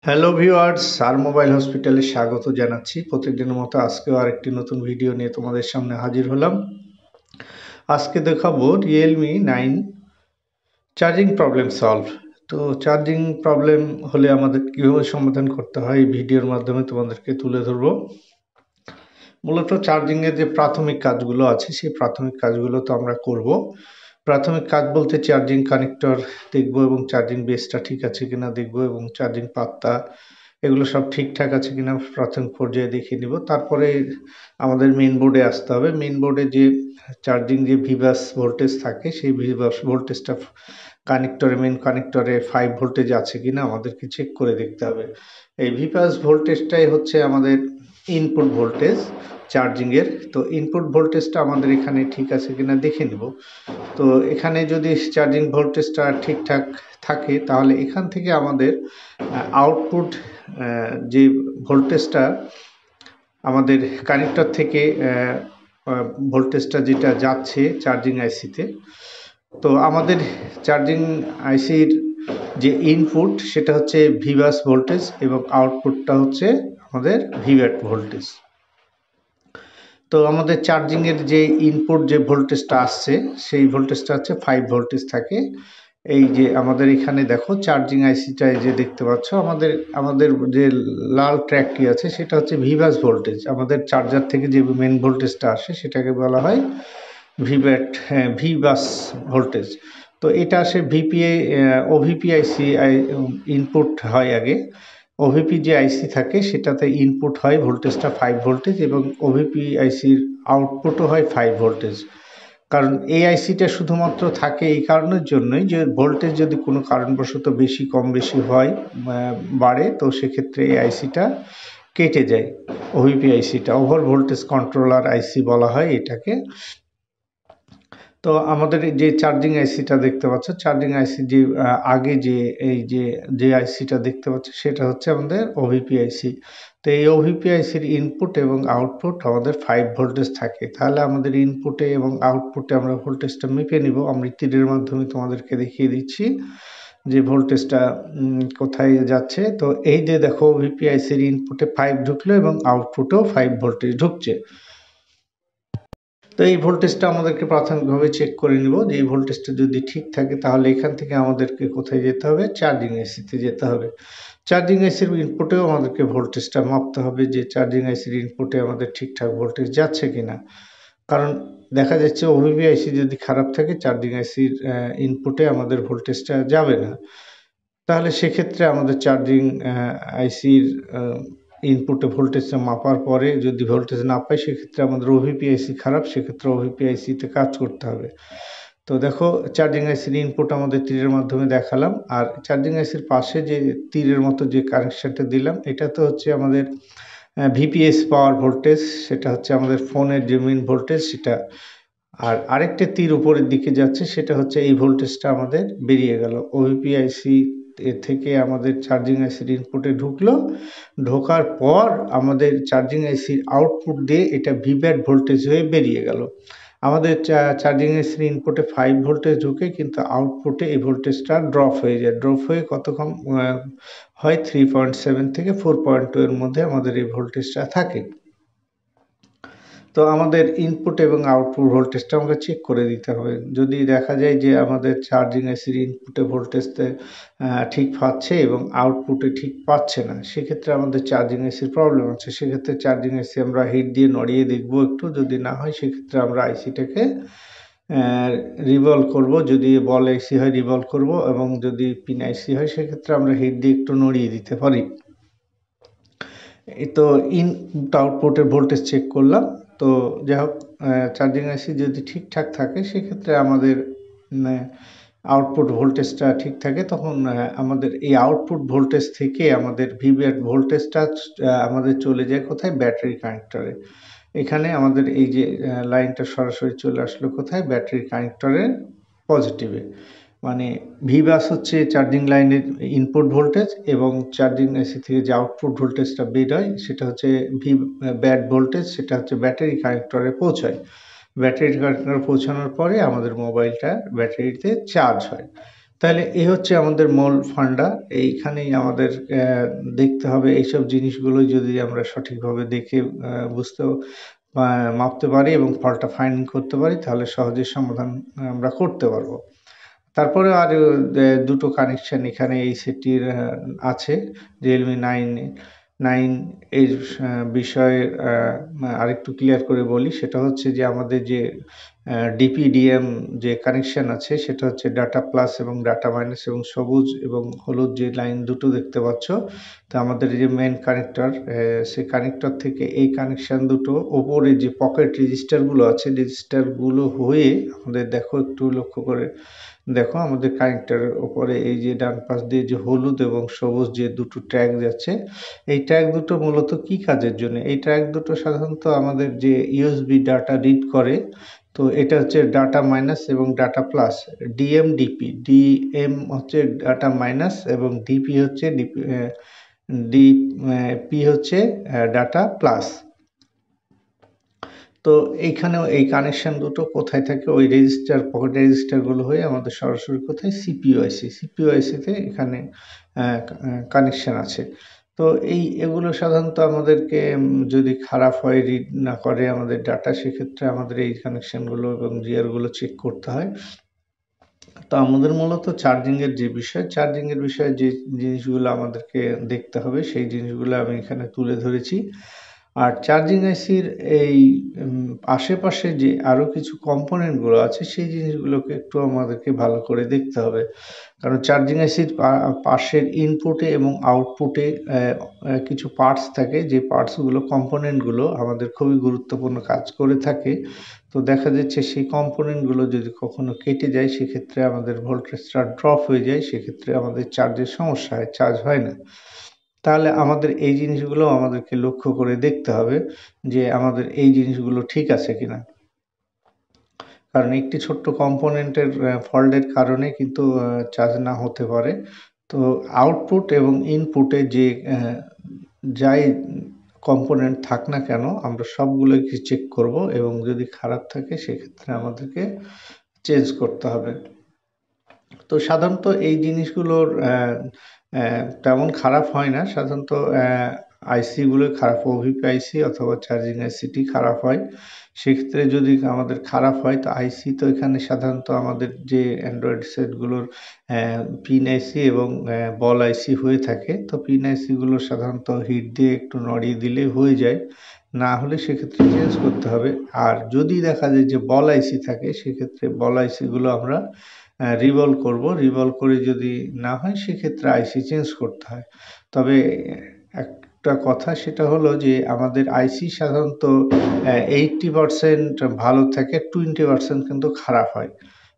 Hello viewers, sir mobile হসপিটালে স্বাগত জানাচ্ছি। প্রতিদিনের মতো আজকেও আরেকটি নতুন ভিডিও নিয়ে তোমাদের সামনে হাজির হলাম। আজকে দেখাবো রিয়েলমি 9 চার্জিং প্রবলেম সলভ। তো চার্জিং প্রবলেম হলে আমাদের কীভাবে সমাধান করতে হয় এই ভিডিওর মাধ্যমে তোমাদেরকে তুলে ধরবো। মূলত চার্জিংয়ের যে প্রাথমিক কাজগুলো আছে সেই প্রাথমিক কাজগুলো তো আমরা করব। প্রাথমিক কাজ বলতে চার্জিং কানেক্টর দেখব এবং চার্জিং বেসটা ঠিক আছে কিনা দেখব এবং চার্জিং পাত্তা এগুলো সব ঠিকঠাক আছে কিনা প্রাথমিক পর্যায়ে দেখে নিব। তারপরে আমাদের মেইন বোর্ডে আসতে হবে। মেইন বোর্ডে যে চার্জিং যে ভিবাস ভোল্টেজ থাকে সেই ভিবাস ভোল্টেজটা কানেক্টরে মেইন কানেক্টরে 5 ভোল্টেজ আছে কিনা আমাদেরকে চেক করে দেখতে হবে। এই ভিবাস ভোল্টেজটাই হচ্ছে আমাদের ইনপুট ভোল্টেজ চার্জিংয়ের। তো ইনপুট ভোল্টেজটা আমাদের এখানে ঠিক আছে কিনা দেখে নিব। তো এখানে যদি চার্জিং ভোল্টেজটা ঠিকঠাক থাকে তাহলে এখান থেকে আমাদের আউটপুট যে ভোল্টেজটা আমাদের কানেক্টর থেকে ভোল্টেজটা যেটা যাচ্ছে চার্জিং আইসিতে, তো আমাদের চার্জিং আইসির যে ইনপুট সেটা হচ্ছে ভিবাস ভোল্টেজ এবং আউটপুটটা হচ্ছে আমাদের ভিভ্যাট ভোল্টেজ। তো আমাদের চার্জিংয়ের যে ইনপুট যে ভোল্টেজটা আসছে সেই ভোল্টেজটা হচ্ছে 5 ভোল্টেজ থাকে। এই যে আমাদের এখানে দেখো চার্জিং আইসিটায় যে দেখতে পাচ্ছ আমাদের যে লাল ট্র্যাকটি আছে সেটা হচ্ছে ভিবাস ভোল্টেজ। আমাদের চার্জার থেকে যে মেন ভোল্টেজটা আসে সেটাকে বলা হয় ভিভ্যাট, ভিবাস ভোল্টেজ। তো এটা আসে ভিপিএ ওভিপি আইসি ইনপুট হয় আগে। ওভিপি যে আইসি থাকে সেটাতে ইনপুট হয় ভোল্টেজটা 5 ভোল্টেজ এবং ওভিপি আইসির আউটপুটও হয় 5 ভোল্টেজ। কারণ এই আইসিটা শুধুমাত্র থাকে এই কারণের জন্যই যে ভোল্টেজ যদি কোনো কারণবশত বেশি কম বেশি হয় বাড়ে, তো সেক্ষেত্রে এই আইসিটা কেটে যায়। ওভিপি আইসিটা ওভার ভোল্টেজ কন্ট্রোলার আইসি বলা হয় এটাকে। তো আমাদের যে চার্জিং আইসিটা দেখতে পাচ্ছ, চার্জিং আইসি যে আগে যে এই যে আইসিটা দেখতে পাচ্ছ সেটা হচ্ছে আমাদের ওভিপি আইসি। তো এই ওভিপি আইসির ইনপুট এবং আউটপুট আমাদের 5 ভোল্টেজ থাকে। তাহলে আমাদের ইনপুটে এবং আউটপুটে আমরা ভোল্টেজটা মেপে নিব। আমি তীরের মাধ্যমে তোমাদেরকে দেখিয়ে দিচ্ছি যে ভোল্টেজটা কোথায় যাচ্ছে। তো এই যে দেখো ওভিপি আইসির ইনপুটে 5 ঢুকলো এবং আউটপুটেও 5 ভোল্টেজ ঢুকছে। তো এই ভোল্টেজটা আমাদেরকে প্রাথমিকভাবে চেক করে নিব যে এই ভোল্টেজটা যদি ঠিক থাকে তাহলে এখান থেকে আমাদেরকে কোথায় যেতে হবে, চার্জিং আইসিতে যেতে হবে। চার্জিং আইসির ইনপুটেও আমাদেরকে ভোল্টেজটা মাপতে হবে যে চার্জিং আইসির ইনপুটে আমাদের ঠিকঠাক ভোল্টেজ যাচ্ছে কিনা। কারণ দেখা যাচ্ছে ওভিপি আইসি যদি খারাপ থাকে চার্জিং আইসির ইনপুটে আমাদের ভোল্টেজটা যাবে না। তাহলে সেক্ষেত্রে আমাদের চার্জিং আইসির ইনপুটে ভোল্টেজটা মাপার পরে যদি ভোল্টেজ না পাই সেক্ষেত্রে আমাদের ওভিপি আইসি খারাপ, সেক্ষেত্রে ওভিপি আইসিতে কাজ করতে হবে। তো দেখো চার্জিং আইসির ইনপুট আমাদের তীরের মাধ্যমে দেখালাম, আর চার্জিং আইসির পাশে যে তীরের মতো যে কানেকশানটা দিলাম এটা তো হচ্ছে আমাদের ভিপিএস পাওয়ার ভোল্টেজ, সেটা হচ্ছে আমাদের ফোনের যে মেইন ভোল্টেজ সেটা। আর আরেকটা তীর উপরের দিকে যাচ্ছে সেটা হচ্ছে এই ভোল্টেজটা আমাদের বেরিয়ে গেল ওভিপি আইসি এর থেকে আমাদের চার্জিং আইসির ইনপুটে ঢুকলো। ঢোকার পর আমাদের চার্জিং আইসির আউটপুট দিয়ে এটা ভিভ্যাট ভোল্টেজ হয়ে বেরিয়ে গেল। আমাদের চার্জিং আইসির ইনপুটে 5 ভোল্টেজ ঢুকে কিন্তু আউটপুটে এই ভোল্টেজটা ড্রপ হয়ে যায়। ড্রপ হয়ে কত কম হয় 3.7 থেকে 4.2 এর মধ্যে আমাদের এই ভোল্টেজটা থাকে। তো আমাদের ইনপুট এবং আউটপুট ভোল্টেজটা আমাকে চেক করে দিতে হবে। যদি দেখা যায় যে আমাদের চার্জিং আইসির ইনপুটে ভোল্টেজটা ঠিক পাচ্ছে এবং আউটপুটে ঠিক পাচ্ছে না, সেক্ষেত্রে আমাদের চার্জিং আইসির প্রবলেম আছে। সেক্ষেত্রে চার্জিং আইসি আমরা হিট দিয়ে নড়িয়ে দেখব একটু, যদি না হয় সেক্ষেত্রে আমরা আইসিটাকে রিভলভ করব। যদি বল আইসি হয় রিভলভ করব এবং যদি পিন আইসি হয় সেক্ষেত্রে আমরা হিট দিয়ে একটু নড়িয়ে দিতে পারি। এই তো ইনপুট আউটপুটের ভোল্টেজ চেক করলাম। তো যাই হোক, চার্জিং আইসি যদি ঠিকঠাক থাকে সেক্ষেত্রে আমাদের আউটপুট ভোল্টেজটা ঠিক থাকে, তখন আমাদের এই আউটপুট ভোল্টেজ থেকে আমাদের ভিভ্যাট ভোল্টেজটা আমাদের চলে যায় কোথায়, ব্যাটারি কানেক্টরে। এখানে আমাদের এই যে লাইনটা সরাসরি চলে আসলো কোথায়, ব্যাটারি কানেক্টরের পজিটিভে। মানে ভিবাস হচ্ছে চার্জিং লাইনের ইনপুট ভোল্টেজ এবং চার্জিং আইসি থেকে যে আউটপুট ভোল্টেজটা বের হয় সেটা হচ্ছে ব্যাড ভোল্টেজ, সেটা হচ্ছে ব্যাটারি কানেক্টরে পৌঁছায়। ব্যাটারি কানেক্টরে পৌঁছানোর পরে আমাদের মোবাইলটা ব্যাটারিতে চার্জ হয়। তাহলে এই হচ্ছে আমাদের মূল ফান্ডা। এইখানেই আমাদের দেখতে হবে এইসব জিনিসগুলো যদি আমরা সঠিকভাবে দেখে বুঝতে বা মাপতে পারি এবং ফলটা ফাইন্ডিং করতে পারি, তাহলে সহজে সমাধান আমরা করতে পারবো। তারপরে আর দুটো কানেকশন এখানে এই সেটটির আছে। রিয়েলমি 9 এর বিষয়ে আরেকটু ক্লিয়ার করে বলি, সেটা হচ্ছে যে আমাদের যে ডিপিডিএম যে কানেকশন আছে সেটা হচ্ছে ডাটা প্লাস এবং ডাটা মাইনাস, এবং সবুজ এবং হলুদ যে লাইন দুটো দেখতে পাচ্ছ, তো আমাদের যে মেন কানেক্টর, সেই কানেক্টর থেকে এই কানেকশন দুটো ওপরে যে পকেট রেজিস্টারগুলো আছে, রেজিস্টারগুলো হয়ে আমাদের দেখো, একটু লক্ষ্য করে দেখো, আমাদের কানেক্টরের উপরে এই যে ডান পাশ দিয়ে যে হলুদ এবং সবুজ যে দুটো ট্র্যাক যাচ্ছে, এই ট্র্যাক দুটো মূলত কি কাজের জন্য? এই ট্র্যাক দুটো সাধারণত আমাদের যে ইউএসবি ডাটা রিড করে, তো এটা হচ্ছে ডাটা মাইনাস এবং data plus, DM DP. DM হচ্ছে ডাটা মাইনাস এবং ডিপি হচ্ছে ডিপি হচ্ছে ডাটা প্লাস। তো এইখানেও এই কানেকশন দুটো কোথায় থাকে? ওই রেজিস্টার, পকেট রেজিস্টারগুলো হয়ে আমাদের সরাসরি কোথায়? সিপিইউআইসিতে এখানে কানেকশন আছে। তো এগুলো সাধারণত আমাদেরকে যদি খারাপ হয়, রিড না করে আমাদের ডাটা, সেক্ষেত্রে আমাদের এই কানেকশনগুলো এবং জিআরগুলো চেক করতে হয়। তো আমাদের মূলত চার্জিংয়ের যে বিষয়, চার্জিংয়ের বিষয়ে যে জিনিসগুলো আমাদেরকে দেখতে হবে, সেই জিনিসগুলো আমি এখানে তুলে ধরেছি। আর চার্জিং আইসির এই আশেপাশে যে আরও কিছু কম্পোনেন্টগুলো আছে, সেই জিনিসগুলোকে একটু আমাদেরকে ভালো করে দেখতে হবে। কারণ চার্জিং আইসির পাশের ইনপুটে এবং আউটপুটে কিছু পার্টস থাকে, যে পার্টসগুলো, কম্পোনেন্টগুলো আমাদের খুবই গুরুত্বপূর্ণ কাজ করে থাকে। তো দেখা যাচ্ছে সেই কম্পোনেন্টগুলো যদি কখনো কেটে যায়, সেক্ষেত্রে আমাদের ভোল্টেজটা ড্রপ হয়ে যায়, সেক্ষেত্রে আমাদের চার্জের সমস্যা হয়, চার্জ হয় না। তাহলে আমাদের এই জিনিসগুলো আমাদেরকে লক্ষ্য করে দেখতে হবে যে আমাদের এই জিনিসগুলো ঠিক আছে কিনা। কারণ একটি ছোট্ট কম্পোনেন্টের ফল্টের কারণে কিন্তু চার্জ না হতে পারে। তো আউটপুট এবং ইনপুটে যে যাই কম্পোনেন্ট থাক না কেন, আমরা সবগুলোকে চেক করব, এবং যদি খারাপ থাকে সেক্ষেত্রে আমাদেরকে চেঞ্জ করতে হবে। তো সাধারণত এই জিনিসগুলোর তেমন খারাপ হয় না। সাধারণত আইসিগুলো খারাপ, ওভিপি আইসি অথবা চার্জিং আইসিটি খারাপ হয়। সেক্ষেত্রে যদি আমাদের খারাপ হয়, তো আইসি তো এখানে সাধারণত আমাদের যে অ্যান্ড্রয়েড সেটগুলোর পিন আইসি এবং বল আইসি হয়ে থাকে। তো পিন আইসিগুলো সাধারণত হিট দিয়ে একটু নড়িয়ে দিলেই হয়ে যায়, না হলে সেক্ষেত্রে চেঞ্জ করতে হবে। আর যদি দেখা যায় যে বল আইসি থাকে, সেক্ষেত্রে বল আইসিগুলো আমরা রিভলভ করব। রিভলভ করে যদি না হয়, সেক্ষেত্রে আইসি চেঞ্জ করতে হয়। তবে একটা কথা, সেটা হলো যে আমাদের আইসি সাধারণত 80% ভালো থাকে, 20% কিন্তু খারাপ হয়।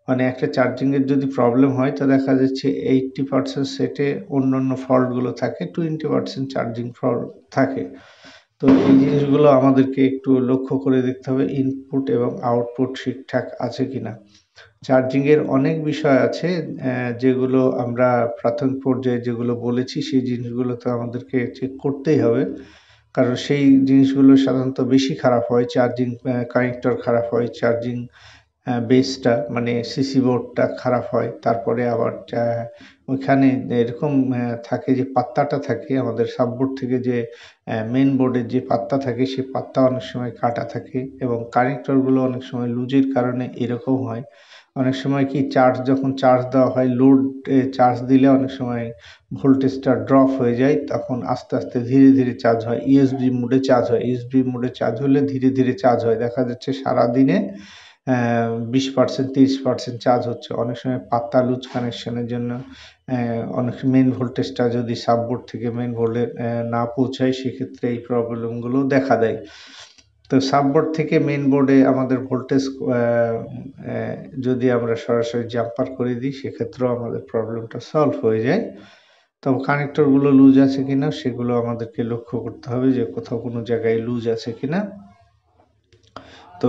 মানে একটা চার্জিংয়ের যদি প্রবলেম হয়, তো দেখা যাচ্ছে 80% সেটে অন্যান্য ফল্টগুলো থাকে, 20% চার্জিং ফল্ট থাকে। তো এই জিনিসগুলো আমাদেরকে একটু লক্ষ্য করে দেখতে হবে, ইনপুট এবং আউটপুট ঠিকঠাক আছে কিনা। চার্জিংয়ের অনেক বিষয় আছে যেগুলো আমরা প্রাথমিক পর্যায়ে যেগুলো বলেছি, সেই জিনিসগুলো তো আমাদেরকে চেক করতেই হবে। কারণ সেই জিনিসগুলো সাধারণত বেশি খারাপ হয়। চার্জিং কানেক্টর খারাপ হয়, চার্জিং বেসটা মানে সিসি বোর্ডটা খারাপ হয়। তারপরে আবার ওইখানে এরকম থাকে যে পাত্তাটা থাকে আমাদের সাববোর্ড থেকে, যে মেইন বোর্ডের যে পাত্তা থাকে, সেই পাত্তা অনেক সময় কাটা থাকে, এবং কানেক্টরগুলো অনেক সময় লুজের কারণে এরকম হয়। অনেক সময় কি, যখন চার্জ দেওয়া হয়, লোডে চার্জ দিলে অনেক সময় ভোল্টেজটা ড্রপ হয়ে যায়, তখন আস্তে আস্তে ধীরে ধীরে চার্জ হয়। ইউএসবি মোডে চার্জ হয়, ইউএসবি মোডে চার্জ হলে ধীরে ধীরে চার্জ হয়। দেখা যাচ্ছে সারাদিনে 20% 30% চার্জ হচ্ছে। অনেক সময় পাতা লুজ কানেকশনের জন্য অনেক মেইন ভোল্টেজটা যদি সাববোর্ড থেকে মেইন বোর্ডে না পৌঁছায়, সেক্ষেত্রে এই প্রবলেমগুলো দেখা দেয়। তো সাববোর্ড থেকে মেইন বোর্ডে আমাদের ভোল্টেজ যদি আমরা সরাসরি জাম্পার করে দিই, সেক্ষেত্রেও আমাদের প্রবলেমটা সলভ হয়ে যায়। তবে কানেক্টরগুলো লুজ আছে কিনা সেগুলো আমাদেরকে লক্ষ্য করতে হবে, যে কোথাও কোনো জায়গায় লুজ আছে কিনা। তো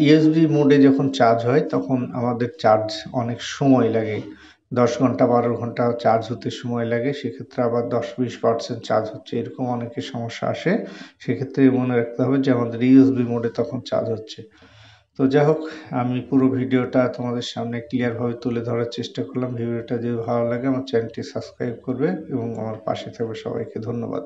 ইউএসবি মোডে যখন চার্জ হয়, তখন আমাদের চার্জ অনেক সময় লাগে, 10 ঘন্টা 12 ঘন্টা চার্জ হতে সময় লাগে। সেক্ষেত্রে আবার 10-20% চার্জ হচ্ছে, এরকম অনেকের সমস্যা আসে। সেক্ষেত্রে মনে রাখতে হবে যে আমাদের ইউএসবি মোডে তখন চার্জ হচ্ছে। তো যাই হোক, আমি পুরো ভিডিওটা তোমাদের সামনে ক্লিয়ারভাবে তুলে ধরার চেষ্টা করলাম। ভিডিওটা যদি ভালো লাগে আমার চ্যানেলটি সাবস্ক্রাইব করবে এবং আমার পাশে থাকবে। সবাইকে ধন্যবাদ।